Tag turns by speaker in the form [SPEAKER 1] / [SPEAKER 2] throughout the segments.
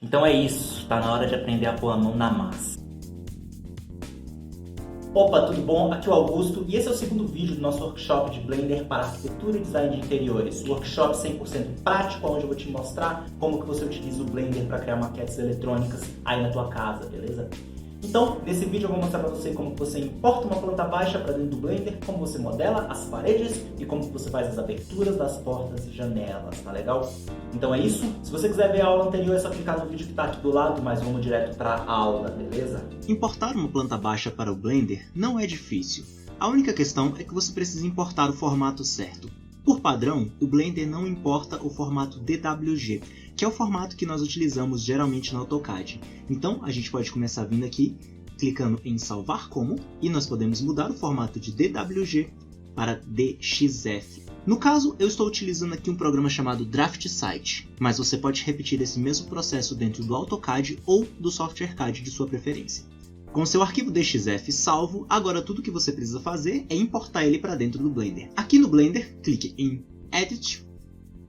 [SPEAKER 1] Então é isso, tá na hora de aprender a pôr a mão na massa. Opa, tudo bom? Aqui é o Augusto e esse é o segundo vídeo do nosso workshop de Blender para arquitetura e design de interiores. Workshop 100% prático, onde eu vou te mostrar como que você utiliza o Blender para criar maquetes eletrônicas aí na tua casa, beleza? Então, nesse vídeo eu vou mostrar para você como você importa uma planta baixa para dentro do Blender, como você modela as paredes e como você faz as aberturas das portas e janelas, tá legal? Então é isso. Se você quiser ver a aula anterior, é só clicar no vídeo que está aqui do lado, mas vamos direto para a aula, beleza?
[SPEAKER 2] Importar uma planta baixa para o Blender não é difícil. A única questão é que você precisa importar o formato certo. Por padrão, o Blender não importa o formato DWG, que é o formato que nós utilizamos geralmente no AutoCAD. Então, a gente pode começar vindo aqui, clicando em Salvar Como, e nós podemos mudar o formato de DWG para DXF. No caso, eu estou utilizando aqui um programa chamado DraftSite, mas você pode repetir esse mesmo processo dentro do AutoCAD ou do software CAD de sua preferência. Com seu arquivo DXF salvo, agora tudo que você precisa fazer é importar ele para dentro do Blender. Aqui no Blender, clique em Edit,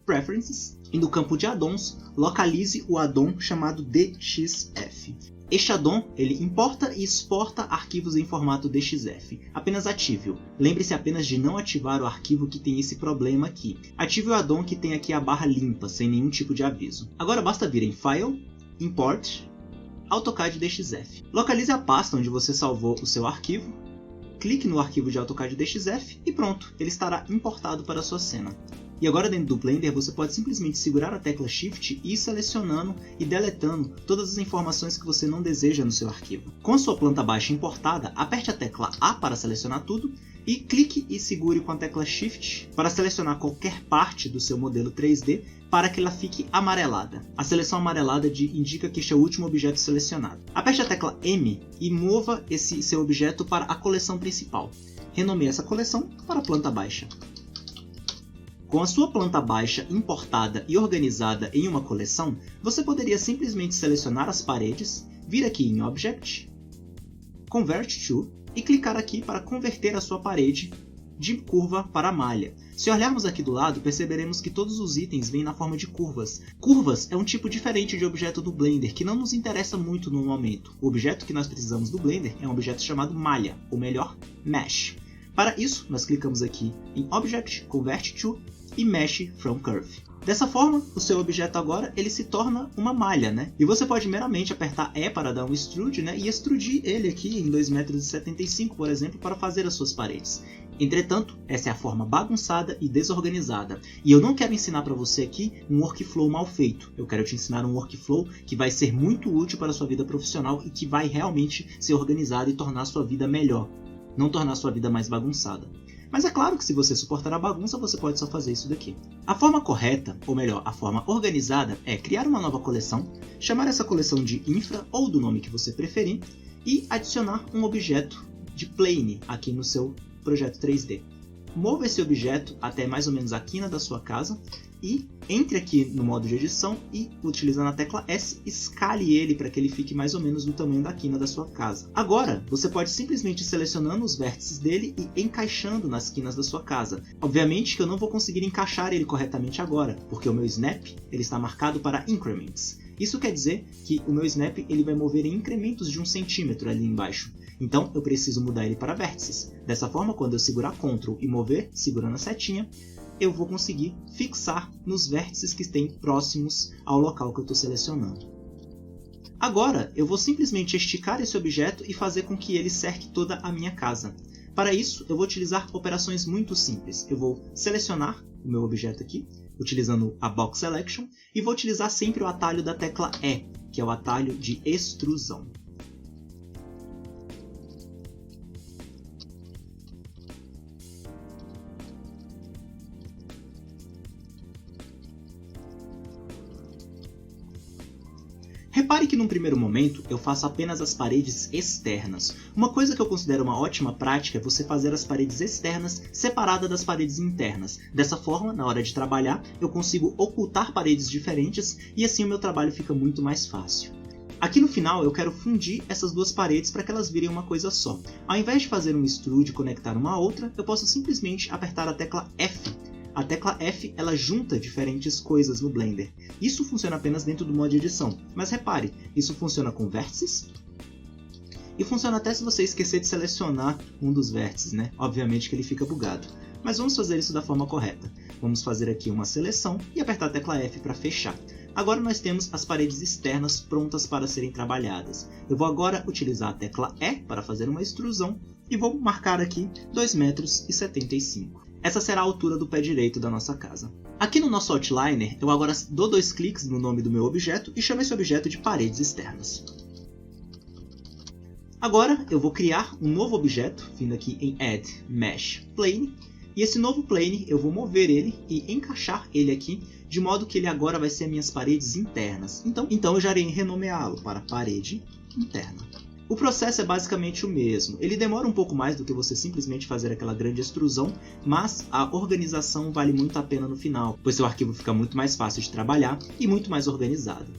[SPEAKER 2] Preferences, e no campo de addons, localize o addon chamado DXF. Este addon ele importa e exporta arquivos em formato DXF. Apenas ative-o. Lembre-se apenas de não ativar o arquivo que tem esse problema aqui. Ative o addon que tem aqui a barra limpa, sem nenhum tipo de aviso. Agora basta vir em File, Import, AutoCAD DXF. Localize a pasta onde você salvou o seu arquivo, clique no arquivo de AutoCAD DXF e pronto, ele estará importado para a sua cena. E agora dentro do Blender você pode simplesmente segurar a tecla Shift e ir selecionando e deletando todas as informações que você não deseja no seu arquivo. Com a sua planta baixa importada, aperte a tecla A para selecionar tudo e clique e segure com a tecla Shift para selecionar qualquer parte do seu modelo 3D para que ela fique amarelada. A seleção amarelada indica que este é o último objeto selecionado. Aperte a tecla M e mova esse seu objeto para a coleção principal. Renomeie essa coleção para planta baixa. Com a sua planta baixa importada e organizada em uma coleção, você poderia simplesmente selecionar as paredes, vir aqui em Object, Convert to e clicar aqui para converter a sua parede de curva para malha. Se olharmos aqui do lado, perceberemos que todos os itens vêm na forma de curvas. Curvas é um tipo diferente de objeto do Blender, que não nos interessa muito no momento. O objeto que nós precisamos do Blender é um objeto chamado malha, ou melhor, Mesh. Para isso, nós clicamos aqui em Object, Convert to e Mesh from Curve. Dessa forma, o seu objeto agora ele se torna uma malha, né? E você pode meramente apertar E para dar um extrude, né? E extrudir ele aqui em 2,75 m, por exemplo, para fazer as suas paredes. Entretanto, essa é a forma bagunçada e desorganizada. E eu não quero ensinar para você aqui um workflow mal feito. Eu quero te ensinar um workflow que vai ser muito útil para a sua vida profissional e que vai realmente ser organizado e tornar a sua vida melhor. Não tornar a sua vida mais bagunçada. Mas é claro que se você suportar a bagunça, você pode só fazer isso daqui. A forma correta, ou melhor, a forma organizada, é criar uma nova coleção, chamar essa coleção de Infra ou do nome que você preferir, e adicionar um objeto de Plane aqui no seu projeto 3D. Mova esse objeto até mais ou menos a quina da sua casa e entre aqui no modo de edição e, utilizando a tecla S, escale ele para que ele fique mais ou menos do tamanho da quina da sua casa. Agora, você pode simplesmente ir selecionando os vértices dele e encaixando nas quinas da sua casa. Obviamente que eu não vou conseguir encaixar ele corretamente agora, porque o meu Snap ele está marcado para Increments. Isso quer dizer que o meu Snap ele vai mover em incrementos de 1 centímetro ali embaixo. Então eu preciso mudar ele para vértices. Dessa forma, quando eu segurar Ctrl e mover, segurando a setinha, eu vou conseguir fixar nos vértices que estão próximos ao local que eu estou selecionando. Agora, eu vou simplesmente esticar esse objeto e fazer com que ele cerque toda a minha casa. Para isso, eu vou utilizar operações muito simples. Eu vou selecionar o meu objeto aqui, utilizando a Box Selection, e vou utilizar sempre o atalho da tecla E, que é o atalho de extrusão. Repare que num primeiro momento eu faço apenas as paredes externas. Uma coisa que eu considero uma ótima prática é você fazer as paredes externas separadas das paredes internas. Dessa forma, na hora de trabalhar, eu consigo ocultar paredes diferentes e assim o meu trabalho fica muito mais fácil. Aqui no final eu quero fundir essas duas paredes para que elas virem uma coisa só. Ao invés de fazer um extrude e conectar uma a outra, eu posso simplesmente apertar a tecla F a tecla F ela junta diferentes coisas no Blender. Isso funciona apenas dentro do modo de edição, mas repare, isso funciona com vértices e funciona até se você esquecer de selecionar um dos vértices, né? Obviamente que ele fica bugado. Mas vamos fazer isso da forma correta. Vamos fazer aqui uma seleção e apertar a tecla F para fechar. Agora nós temos as paredes externas prontas para serem trabalhadas. Eu vou agora utilizar a tecla E para fazer uma extrusão e vou marcar aqui 2,75 m. Essa será a altura do pé direito da nossa casa. Aqui no nosso Outliner, eu agora dou 2 cliques no nome do meu objeto e chamo esse objeto de paredes externas. Agora eu vou criar um novo objeto, vindo aqui em Add Mesh Plane, e esse novo plane eu vou mover ele e encaixar ele aqui, de modo que ele agora vai ser minhas paredes internas. Então eu já irei renomeá-lo para parede interna. O processo é basicamente o mesmo. Ele demora um pouco mais do que você simplesmente fazer aquela grande extrusão, mas a organização vale muito a pena no final, pois seu arquivo fica muito mais fácil de trabalhar e muito mais organizado.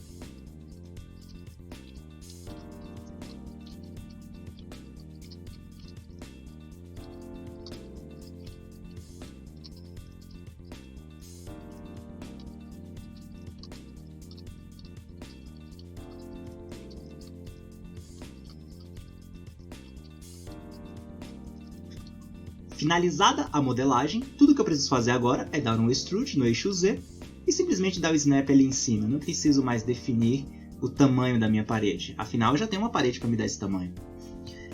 [SPEAKER 2] Finalizada a modelagem, tudo que eu preciso fazer agora é dar um extrude no eixo Z e simplesmente dar o snap ali em cima. Não preciso mais definir o tamanho da minha parede, afinal eu já tenho uma parede para me dar esse tamanho.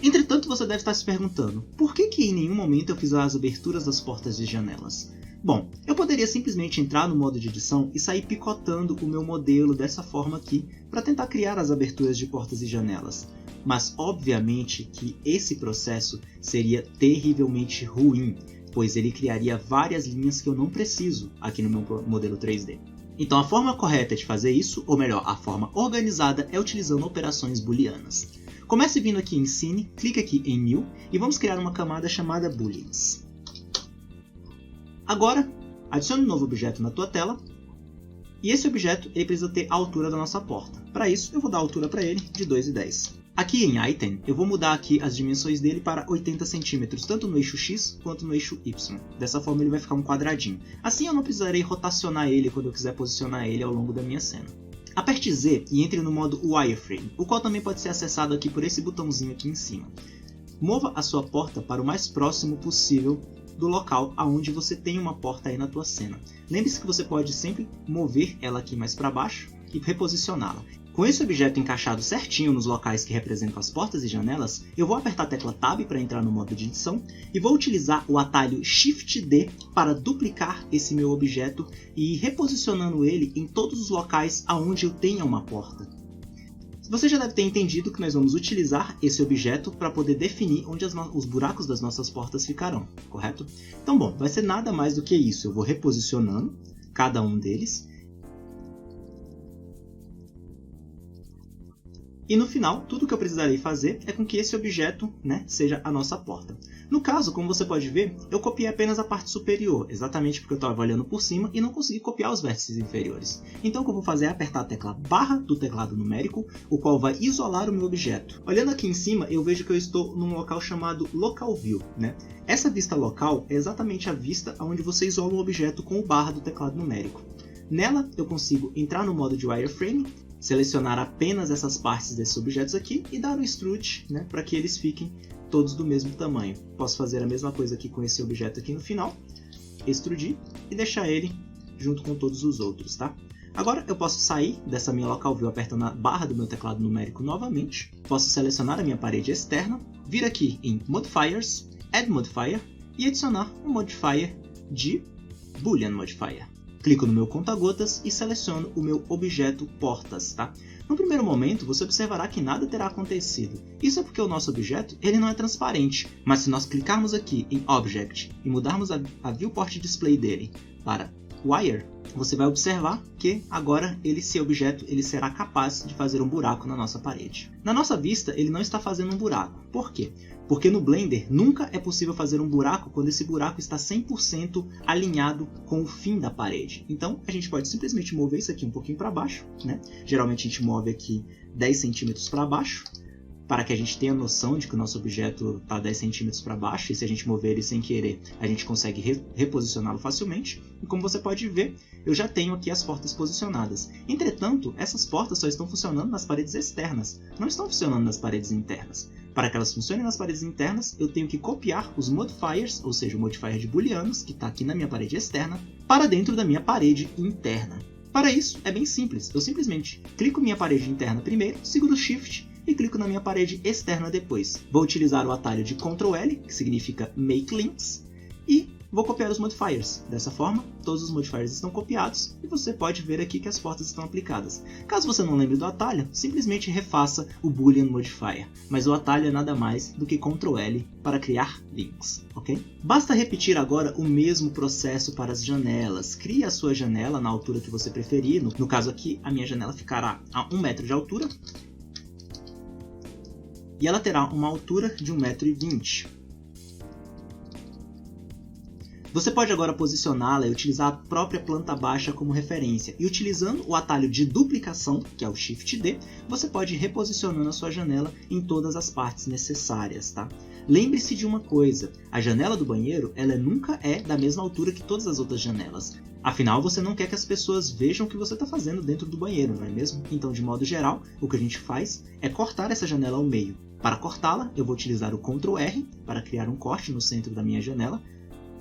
[SPEAKER 2] Entretanto, você deve estar se perguntando, por que em nenhum momento eu fiz as aberturas das portas e janelas? Bom, eu poderia simplesmente entrar no modo de edição e sair picotando o meu modelo dessa forma aqui para tentar criar as aberturas de portas e janelas. Mas obviamente que esse processo seria terrivelmente ruim, pois ele criaria várias linhas que eu não preciso aqui no meu modelo 3D. Então a forma correta de fazer isso, ou melhor, a forma organizada, é utilizando operações booleanas. Comece vindo aqui em Scene, clique aqui em New e vamos criar uma camada chamada Booleans. Agora, adicione um novo objeto na tua tela e esse objeto ele precisa ter a altura da nossa porta. Para isso, eu vou dar a altura para ele de 2,10. Aqui em Item, eu vou mudar aqui as dimensões dele para 80 cm, tanto no eixo X quanto no eixo Y. Dessa forma ele vai ficar um quadradinho. Assim eu não precisarei rotacionar ele quando eu quiser posicionar ele ao longo da minha cena. Aperte Z e entre no modo Wireframe, o qual também pode ser acessado aqui por esse botãozinho aqui em cima. Mova a sua porta para o mais próximo possível do local aonde você tem uma porta aí na tua cena. Lembre-se que você pode sempre mover ela aqui mais para baixo e reposicioná-la. Com esse objeto encaixado certinho nos locais que representam as portas e janelas, eu vou apertar a tecla Tab para entrar no modo de edição e vou utilizar o atalho Shift D para duplicar esse meu objeto e ir reposicionando ele em todos os locais aonde eu tenha uma porta. Você já deve ter entendido que nós vamos utilizar esse objeto para poder definir onde os buracos das nossas portas ficarão, correto? Então bom, vai ser nada mais do que isso, eu vou reposicionando cada um deles. E no final, tudo que eu precisarei fazer é com que esse objeto, seja a nossa porta. No caso, como você pode ver, eu copiei apenas a parte superior, exatamente porque eu estava olhando por cima e não consegui copiar os vértices inferiores. Então o que eu vou fazer é apertar a tecla barra do teclado numérico, o qual vai isolar o meu objeto. Olhando aqui em cima, eu vejo que eu estou num local chamado Local View. Essa vista local é exatamente a vista onde você isola um objeto com o barra do teclado numérico. Nela, eu consigo entrar no modo de Wireframe, selecionar apenas essas partes desses objetos aqui e dar um extrude para que eles fiquem todos do mesmo tamanho. Posso fazer a mesma coisa aqui com esse objeto aqui no final, extrudir e deixar ele junto com todos os outros, tá? Agora eu posso sair dessa minha Local View apertando a barra do meu teclado numérico novamente, posso selecionar a minha parede externa, vir aqui em Modifiers, Add Modifier e adicionar um modifier de Boolean Modifier. Clico no meu conta-gotas e seleciono o meu objeto portas, tá? No primeiro momento, você observará que nada terá acontecido. Isso é porque o nosso objeto ele não é transparente, mas se nós clicarmos aqui em Object e mudarmos a Viewport Display dele para Wire, você vai observar que agora esse objeto ele será capaz de fazer um buraco na nossa parede. Na nossa vista, ele não está fazendo um buraco. Por quê? Porque no Blender nunca é possível fazer um buraco quando esse buraco está 100% alinhado com o fim da parede. Então a gente pode simplesmente mover isso aqui um pouquinho para baixo, Geralmente a gente move aqui 10 centímetros para baixo, para que a gente tenha noção de que o nosso objeto está 10 centímetros para baixo, e se a gente mover ele sem querer, a gente consegue reposicioná-lo facilmente. E como você pode ver, eu já tenho aqui as portas posicionadas. Entretanto, essas portas só estão funcionando nas paredes externas, não estão funcionando nas paredes internas. Para que elas funcionem nas paredes internas, eu tenho que copiar os modifiers, ou seja, o modifier de booleanos, que está aqui na minha parede externa, para dentro da minha parede interna. Para isso, é bem simples. Eu simplesmente clico minha parede interna primeiro, seguro Shift e clico na minha parede externa depois. Vou utilizar o atalho de Ctrl L, que significa Make Links, e vou copiar os modifiers. Dessa forma, todos os modifiers estão copiados e você pode ver aqui que as portas estão aplicadas. Caso você não lembre do atalho, simplesmente refaça o Boolean Modifier, mas o atalho é nada mais do que Ctrl L para criar links, ok? Basta repetir agora o mesmo processo para as janelas. Crie a sua janela na altura que você preferir. No caso aqui, a minha janela ficará a 1 metro de altura e ela terá uma altura de 1,20 m. Você pode agora posicioná-la e utilizar a própria planta baixa como referência. E utilizando o atalho de duplicação, que é o Shift D, você pode ir reposicionando a sua janela em todas as partes necessárias, tá? Lembre-se de uma coisa, a janela do banheiro ela nunca é da mesma altura que todas as outras janelas. Afinal, você não quer que as pessoas vejam o que você está fazendo dentro do banheiro, não é mesmo? Então, de modo geral, o que a gente faz é cortar essa janela ao meio. Para cortá-la, eu vou utilizar o Ctrl R para criar um corte no centro da minha janela.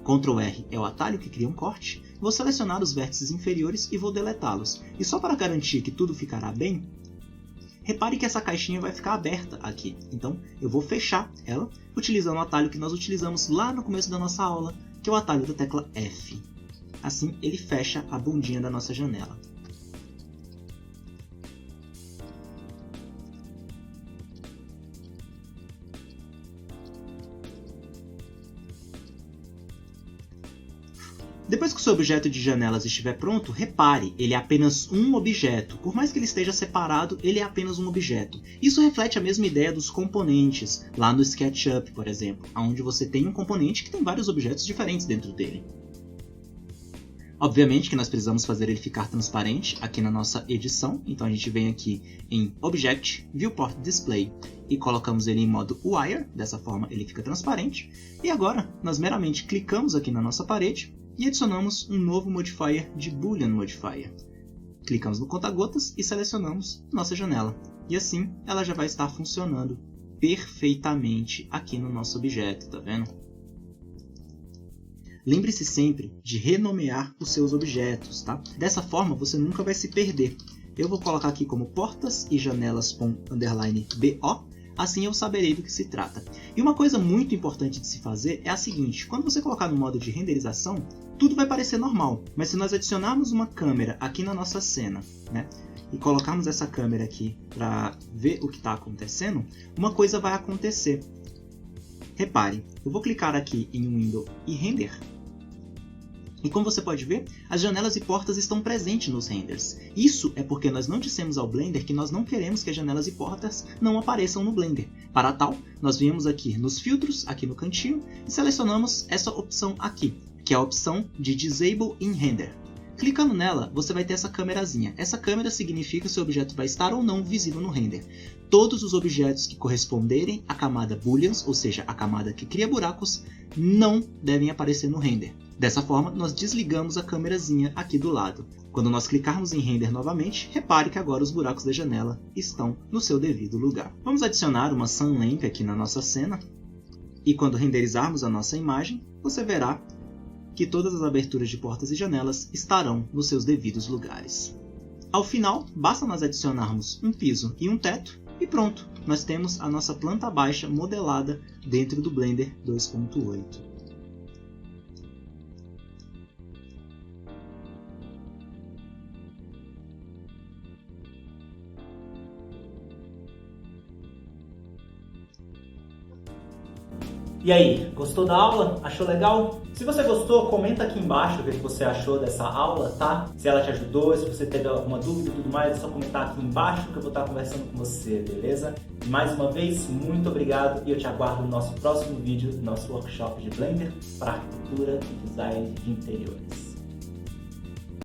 [SPEAKER 2] Ctrl R é o atalho que cria um corte. Vou selecionar os vértices inferiores e vou deletá-los. E só para garantir que tudo ficará bem, repare que essa caixinha vai ficar aberta aqui. Então eu vou fechar ela utilizando o atalho que nós utilizamos lá no começo da nossa aula, que é o atalho da tecla F. Assim ele fecha a bundinha da nossa janela. Depois que o seu objeto de janelas estiver pronto, repare, ele é apenas um objeto. Por mais que ele esteja separado, ele é apenas um objeto. Isso reflete a mesma ideia dos componentes, lá no SketchUp, por exemplo, onde você tem um componente que tem vários objetos diferentes dentro dele. Obviamente que nós precisamos fazer ele ficar transparente aqui na nossa edição, então a gente vem aqui em Object, Viewport Display e colocamos ele em modo Wire, dessa forma ele fica transparente. E agora nós meramente clicamos aqui na nossa parede e adicionamos um novo modifier de Boolean Modifier. Clicamos no conta-gotas e selecionamos nossa janela. E assim ela já vai estar funcionando perfeitamente aqui no nosso objeto, tá vendo? Lembre-se sempre de renomear os seus objetos, tá? Dessa forma você nunca vai se perder. Eu vou colocar aqui como portas e janelas._BO, assim eu saberei do que se trata. E uma coisa muito importante de se fazer é a seguinte, quando você colocar no modo de renderização, tudo vai parecer normal, mas se nós adicionarmos uma câmera aqui na nossa cena, né, e colocarmos essa câmera aqui para ver o que está acontecendo, uma coisa vai acontecer. Repare, eu vou clicar aqui em Window e Render, e como você pode ver, as janelas e portas estão presentes nos renders. Isso é porque nós não dissemos ao Blender que nós não queremos que as janelas e portas não apareçam no Blender. Para tal, nós viemos aqui nos filtros, aqui no cantinho, e selecionamos essa opção aqui, que é a opção de Disable in Render. Clicando nela, você vai ter essa câmerazinha. Essa câmera significa se o objeto vai estar ou não visível no render. Todos os objetos que corresponderem à camada Booleans, ou seja, a camada que cria buracos, não devem aparecer no render. Dessa forma, nós desligamos a câmerazinha aqui do lado. Quando nós clicarmos em Render novamente, repare que agora os buracos da janela estão no seu devido lugar. Vamos adicionar uma Sunlamp aqui na nossa cena. E quando renderizarmos a nossa imagem, você verá que todas as aberturas de portas e janelas estarão nos seus devidos lugares. Ao final, basta nós adicionarmos um piso e um teto e pronto, nós temos a nossa planta baixa modelada dentro do Blender 2.8.
[SPEAKER 1] E aí, gostou da aula? Achou legal? Se você gostou, comenta aqui embaixo o que você achou dessa aula, tá? Se ela te ajudou, se você teve alguma dúvida e tudo mais, é só comentar aqui embaixo que eu vou estar conversando com você, beleza? E mais uma vez, muito obrigado e eu te aguardo no nosso próximo vídeo do nosso workshop de Blender para arquitetura e design de interiores.